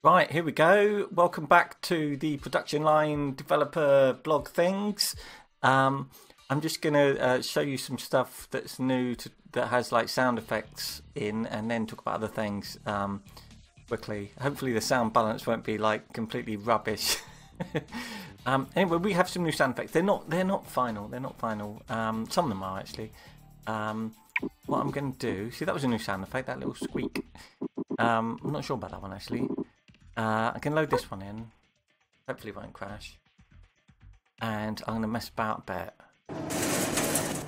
Right, here we go. Welcome back to the production line developer blog things. I'm just going to show you some stuff that's new that has like sound effects in, and then talk about other things quickly. Hopefully the sound balance won't be like completely rubbish. Anyway, we have some new sound effects. They're not final. They're not final. Some of them are actually. What I'm going to do. See, that was a new sound effect. That little squeak. I'm not sure about that one actually. I can load this one in. Hopefully it won't crash. And I'm going to mess about a bit.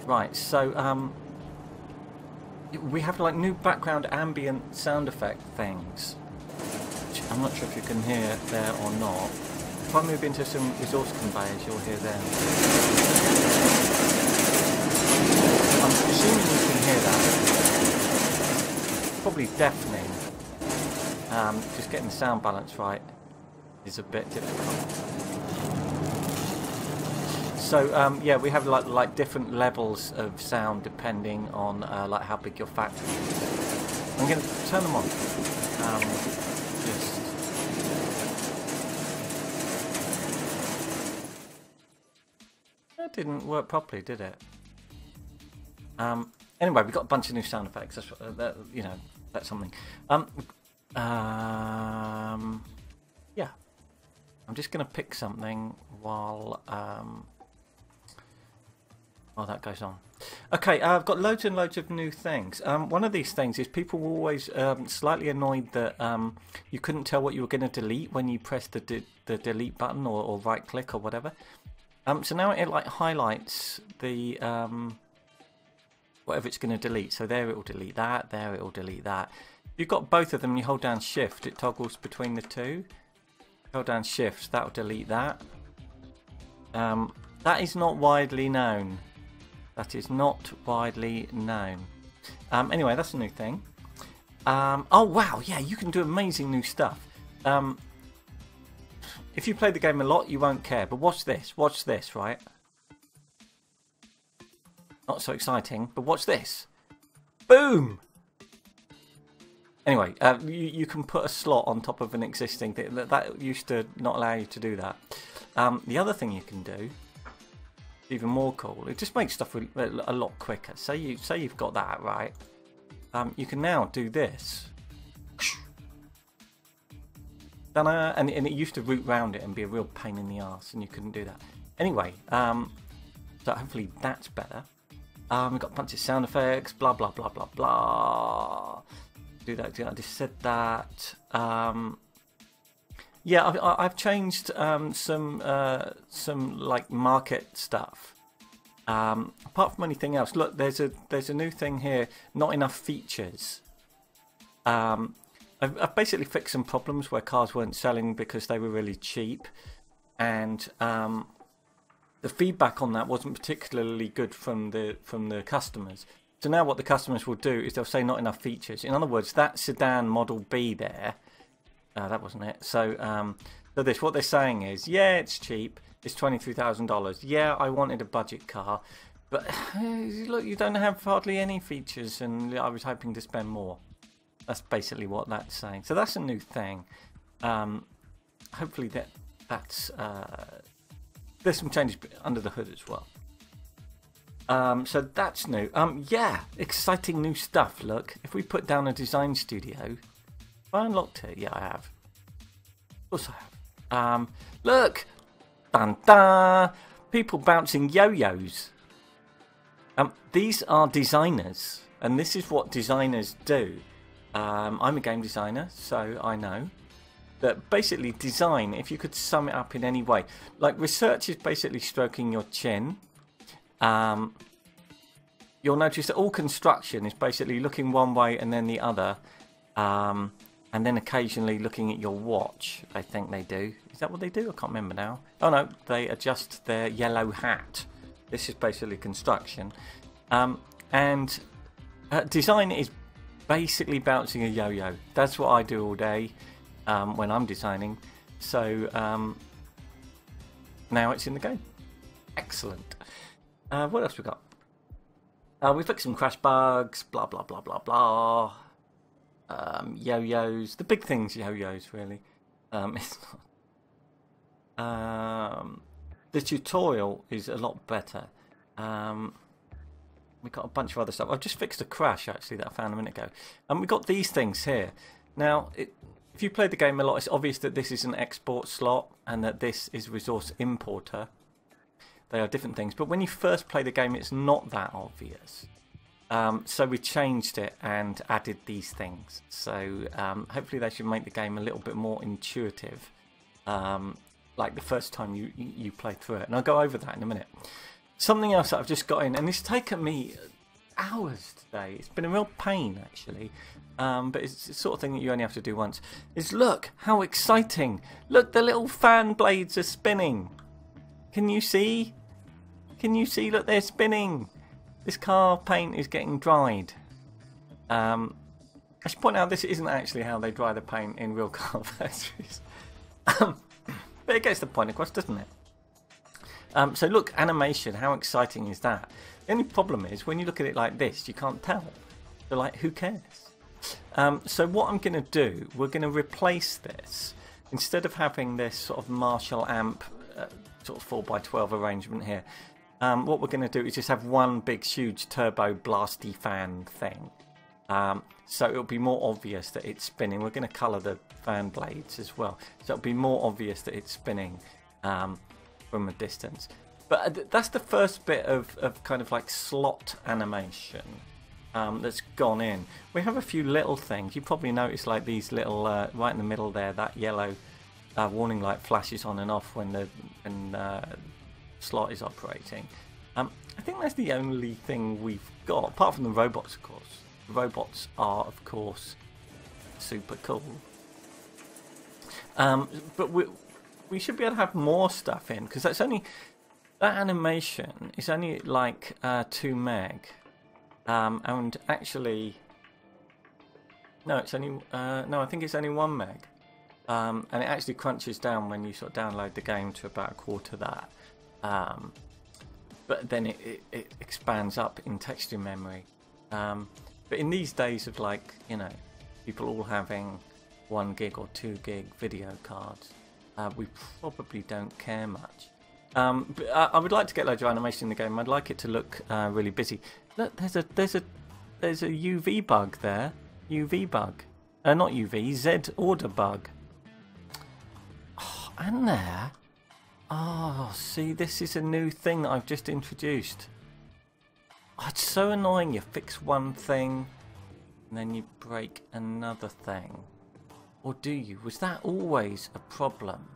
Right, so we have like new background ambient sound effect things. Which I'm not sure if you can hear there or not. If I move into some resource conveyors, you'll hear them. I'm assuming you can hear that. Probably deafening. Just getting the sound balance right is a bit difficult. So yeah, we have like different levels of sound depending on like how big your factory is. I'm going to turn them on. Just that didn't work properly, did it? Anyway, we've got a bunch of new sound effects. That's you know, that's something. Yeah, I'm just going to pick something while that goes on. Okay, I've got loads and loads of new things. One of these things is people were always slightly annoyed that you couldn't tell what you were going to delete when you pressed the delete button or right click or whatever. So now it like highlights the whatever it's going to delete. So there it will delete that. There it will delete that. You've got both of them, you hold down shift, it toggles between the two. Hold down shift, that'll delete that. That is not widely known. That is not widely known. Anyway, that's a new thing. Oh wow, yeah, you can do amazing new stuff. If you play the game a lot, you won't care. But watch this, right? Not so exciting, but watch this. Boom! Anyway, you can put a slot on top of an existing thing. That used to not allow you to do that. The other thing you can do, even more cool, it just makes stuff a lot quicker. Say you've got that, right? You can now do this. And it used to root round it and be a real pain in the arse, and you couldn't do that. Anyway, so hopefully that's better. We've got a bunch of sound effects, blah, blah, blah, blah, blah. Do that. I just said that. Yeah, I've changed some like market stuff. Apart from anything else, look, there's a new thing here. Not enough features. I've basically fixed some problems where cars weren't selling because they were really cheap, and the feedback on that wasn't particularly good from the customers. So now what the customers will do is they'll say not enough features. In other words, that sedan Model B there, that wasn't it. So, what they're saying is, yeah, it's cheap. It's $23,000. Yeah, I wanted a budget car, but look, you don't have hardly any features, and I was hoping to spend more. That's basically what that's saying. So that's a new thing. Hopefully that's there's some changes under the hood as well. So that's new. Yeah, exciting new stuff. Look, if we put down a design studio, have I unlocked it? Yeah, I have. Of course I have. Look, dun dun, people bouncing yo-yos. These are designers, and this is what designers do. I'm a game designer, so I know that basically design, if you could sum it up in any way, like research is basically stroking your chin. You'll notice that all construction is basically looking one way and then the other, and then occasionally looking at your watch. I think they do. Is that what they do? I can't remember now. Oh no, they adjust their yellow hat. This is basically construction, and design is basically bouncing a yo-yo. That's what I do all day when I'm designing. So now it's in the game. Excellent. What else we got? We fixed some crash bugs, blah, blah, blah, blah, blah. Yo-yos. The big things, yo-yos, really. It's not. The tutorial is a lot better. We got a bunch of other stuff. I've just fixed a crash actually that I found a minute ago, and we got these things here. Now, if you played the game a lot, it's obvious that this is an export slot and that this is resource importer. They are different things, but when you first play the game, it's not that obvious. So we changed it and added these things. So hopefully they should make the game a little bit more intuitive, like the first time you play through it. And I'll go over that in a minute. Something else that I've just got in, and it's taken me hours today. It's been a real pain actually, but it's the sort of thing that you only have to do once. Is look how exciting! Look, the little fan blades are spinning. Can you see? Can you see? Look, they're spinning. This car paint is getting dried. I should point out this isn't actually how they dry the paint in real car factories. But it gets the point across, doesn't it? So look, animation, how exciting is that? The only problem is when you look at it like this, you can't tell. So like, who cares? So what I'm going to do, we're going to replace this. Instead of having this sort of Marshall amp, sort of 4x12 arrangement here, what we're going to do is just have one big huge turbo blasty fan thing. So it'll be more obvious that it's spinning. We're going to colour the fan blades as well. So it'll be more obvious that it's spinning from a distance. But that's the first bit of kind of like slot animation that's gone in. We have a few little things. You probably noticed like these little, right in the middle there, that yellow warning light flashes on and off when the slot is operating. I think that's the only thing we've got, apart from the robots, of course. The robots are, of course, super cool. But we should be able to have more stuff in, because that's only, that animation is only like 2 meg, and actually, no, it's only no, I think it's only 1 meg, and it actually crunches down when you sort of download the game to about 1/4 that, but then it expands up in texture memory. But in these days of, like, you know, people all having 1 gig or 2 gig video cards, we probably don't care much. But I would like to get loads of animation in the game. I'd like it to look really busy. Look, there's a UV bug there. UV bug, not UV, Z order bug. Oh, and there. Oh, see, this is a new thing that I've just introduced. Oh, it's so annoying. You fix one thing and then you break another thing. Or do you? Was that always a problem?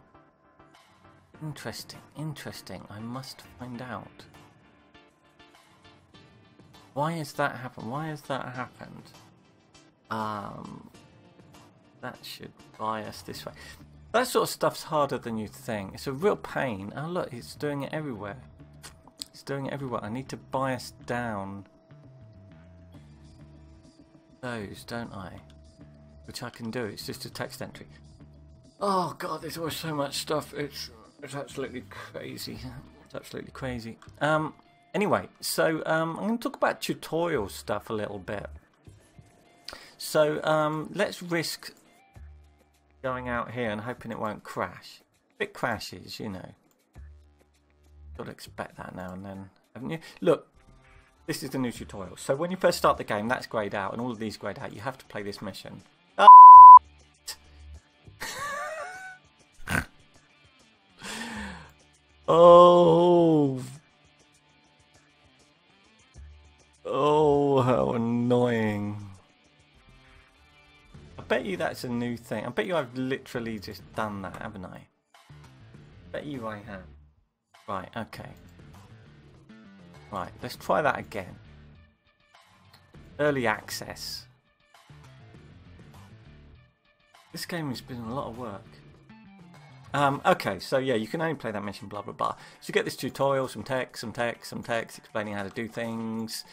Interesting, interesting. I must find out. Why has that happened? Why has that happened? That should bias this way. That sort of stuff's harder than you think. It's a real pain. Oh look, it's doing it everywhere. It's doing it everywhere. I need to bias down those, don't I? Which I can do. It's just a text entry. Oh god, there's always so much stuff. It's absolutely crazy. It's absolutely crazy. Anyway, so I'm going to talk about tutorial stuff a little bit. So let's risk going out here and hoping it won't crash. If it crashes, you know, got to expect that now and then, haven't you? Look, this is the new tutorial. So when you first start the game, that's grayed out, and all of these grayed out. You have to play this mission. Oh, oh, how annoying. I bet you that's a new thing. I bet you I've literally just done that, haven't I? Bet you I have. Right, okay. Right, let's try that again. Early access. This game has been a lot of work. Okay, so yeah, you can only play that mission, blah blah blah. So you get this tutorial, some text explaining how to do things.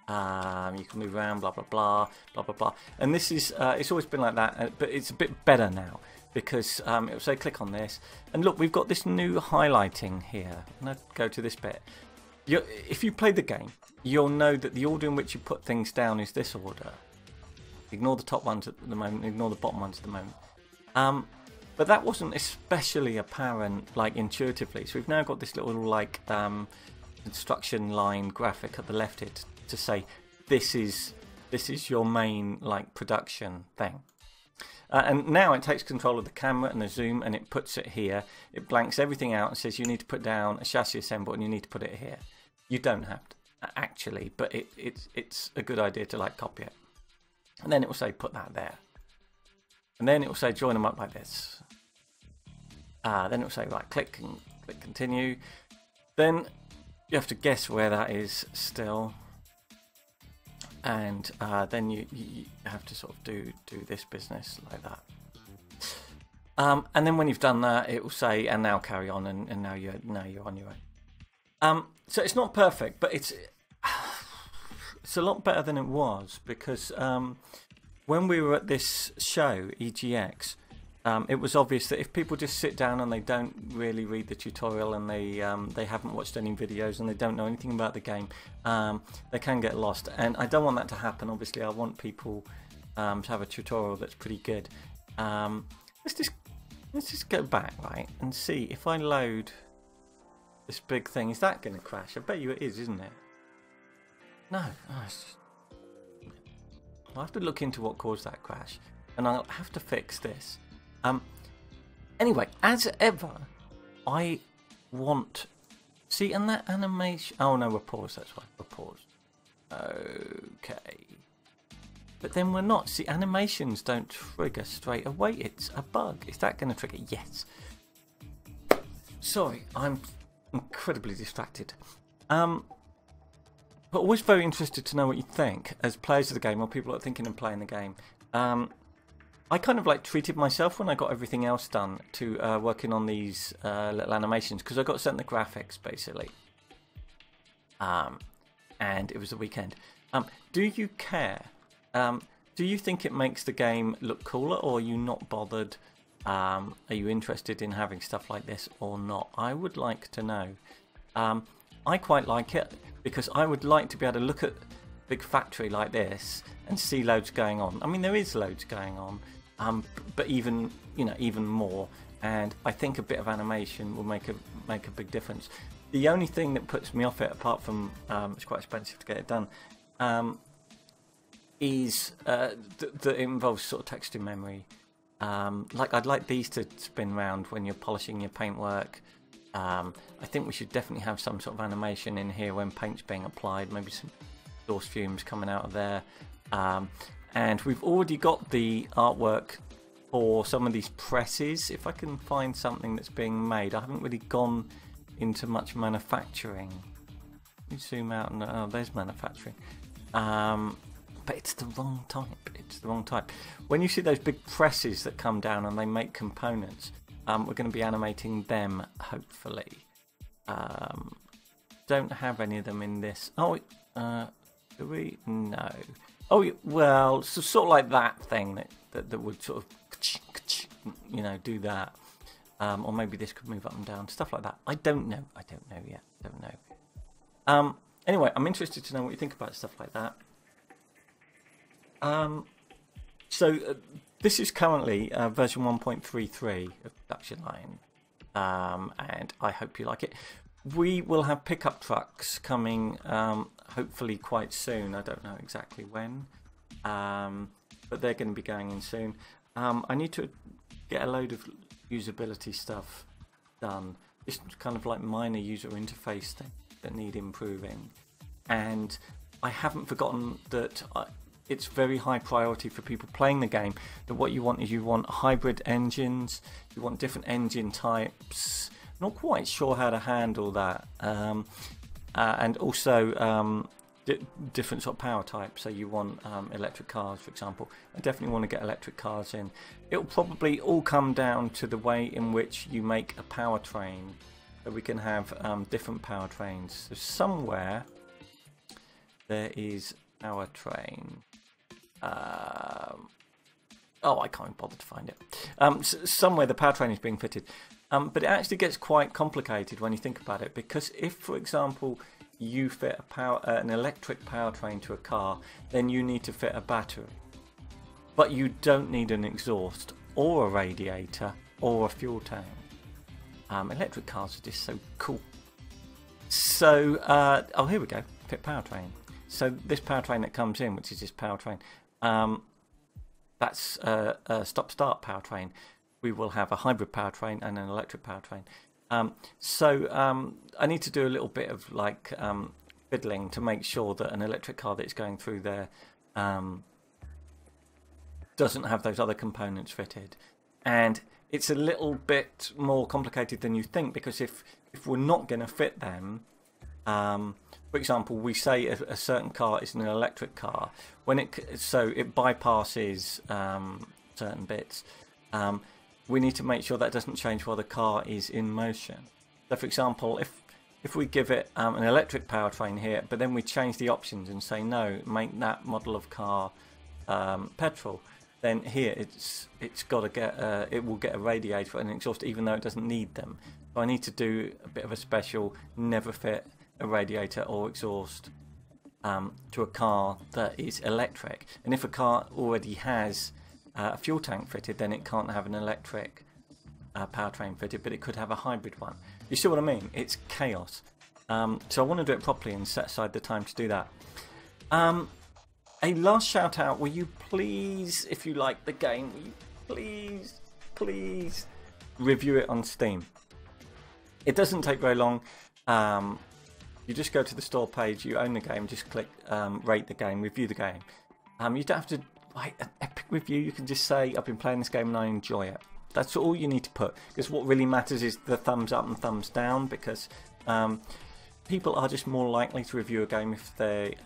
You can move around, blah blah blah, blah blah blah. And this is it's always been like that, but it's a bit better now because it will say click on this, and look, we've got this new highlighting here. And I go to this bit. If you play the game, you'll know that the order in which you put things down is this order. Ignore the top ones at the moment. Ignore the bottom ones at the moment. But that wasn't especially apparent, like, intuitively. So we've now got this little, like, construction line graphic at the left here to say this is your main, like, production thing. And now it takes control of the camera and the zoom, and it puts it here. It blanks everything out and says you need to put down a chassis assemble and you need to put it here. You don't have to, actually, but it's a good idea to, like, copy it. And then it will say put that there. And then it will say join them up like this. Then it will say, right, click continue. Then you have to guess where that is still. And then you have to sort of do this business like that. And then when you've done that, it will say, and now carry on, and now you're on your own. So it's not perfect, but it's a lot better than it was, because when we were at this show, EGX, it was obvious that if people just sit down and they don't really read the tutorial, and they haven't watched any videos and they don't know anything about the game, they can get lost. And I don't want that to happen. Obviously, I want people to have a tutorial that's pretty good. Let's just go back, right, and see if I load this big thing. Is that going to crash? I bet you it is, isn't it? No. Oh, I'll have to look into what caused that crash, and I'll have to fix this. Anyway, as ever, I want... See, and that animation... Oh, no, we're paused, that's why. We're paused. Okay. But then we're not. See, animations don't trigger straight away. It's a bug. Is that going to trigger? Yes. Sorry, I'm incredibly distracted. But always very interested to know what you think as players of the game, or people that are thinking of playing the game. I kind of like treated myself when I got everything else done to working on these little animations, because I got sent the graphics basically, and it was the weekend. Do you care? Do you think it makes the game look cooler, or are you not bothered? Are you interested in having stuff like this or not? I would like to know. I quite like it, because I would like to be able to look at a big factory like this and see loads going on. I mean, there is loads going on, but even more. And I think a bit of animation will make a big difference. The only thing that puts me off it, apart from it's quite expensive to get it done, is that it involves sort of texture memory. Like, I'd like these to spin round when you're polishing your paintwork. I think we should definitely have some sort of animation in here when paint's being applied, maybe some exhaust fumes coming out of there. And we've already got the artwork for some of these presses. If I can find something that's being made. I haven't really gone into much manufacturing. Let me zoom out and oh, there's manufacturing. But it's the wrong type. It's the wrong type. When you see those big presses that come down and they make components, we're going to be animating them, hopefully. Don't have any of them in this. Oh, do we? No. Oh, well, so sort of like that thing that would sort of, do that. Or maybe this could move up and down, stuff like that. I don't know. I don't know yet. Don't know. Anyway, I'm interested to know what you think about stuff like that. This is currently version 1.33 of Production Line, and I hope you like it. We will have pickup trucks coming hopefully quite soon. I don't know exactly when, but they're going to be going in soon. I need to get a load of usability stuff done. It's kind of like minor user interface things that need improving, and I haven't forgotten that it's very high priority for people playing the game, that what you want is you want hybrid engines, you want different engine types. Not quite sure how to handle that, and also different sort of power types. So you want electric cars, for example. I definitely want to get electric cars in. It'll probably all come down to the way in which you make a powertrain, so we can have different powertrains. So somewhere there is powertrain. Oh, I can't bother to find it. Somewhere the powertrain is being fitted. But it actually gets quite complicated when you think about it, because if, for example, you fit an electric powertrain to a car, then you need to fit a battery. But you don't need an exhaust or a radiator or a fuel tank. Electric cars are just so cool. So, oh, here we go. Fit powertrain. So this powertrain that comes in, which is this powertrain, that's a stop-start powertrain. We will have a hybrid powertrain and an electric powertrain. I need to do a little bit of like fiddling to make sure that an electric car that's going through there doesn't have those other components fitted. And it's a little bit more complicated than you think, because if we're not going to fit them, for example, we say a certain car is an electric car, when it bypasses certain bits. We need to make sure that doesn't change while the car is in motion. So, for example, if we give it an electric powertrain here, but then we change the options and say no, make that model of car petrol, then here it's got to get it will get a radiator and an exhaust, even though it doesn't need them. So I need to do a bit of a special never fit a radiator or exhaust to a car that is electric. And if a car already has a fuel tank fitted, then it can't have an electric powertrain fitted, but it could have a hybrid one. You see what I mean? It's chaos. So I want to do it properly and set aside the time to do that. A last shout out, will you please, if you like the game, will you please review it on Steam? It doesn't take very long. You just go to the store page, you own the game, just click rate the game, review the game. You don't have to write an epic review, you can just say I've been playing this game and I enjoy it. That's all you need to put, because what really matters is the thumbs up and thumbs down, because people are just more likely to review a game if they've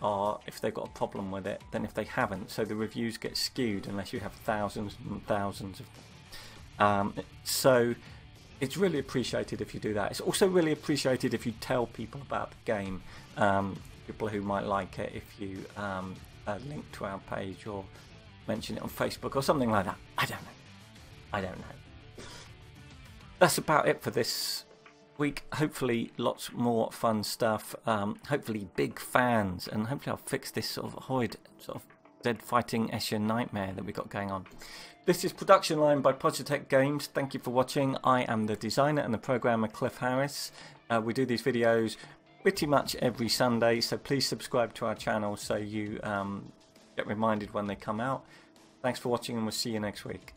got a problem with it than if they haven't. So the reviews get skewed unless you have thousands and thousands of them. So it's really appreciated if you do that. It's also really appreciated if you tell people about the game, people who might like it, if you link to our page or mention it on Facebook or something like that. I don't know. That's about it for this week. Hopefully lots more fun stuff, hopefully big fans, and hopefully I'll fix this sort of horrid sort of dead fighting Escher nightmare that we've got going on. This is Production Line by Positech Games. Thank you for watching. I am the designer and the programmer Cliff Harris. We do these videos pretty much every Sunday, so please subscribe to our channel so you get reminded when they come out. Thanks for watching, and we'll see you next week.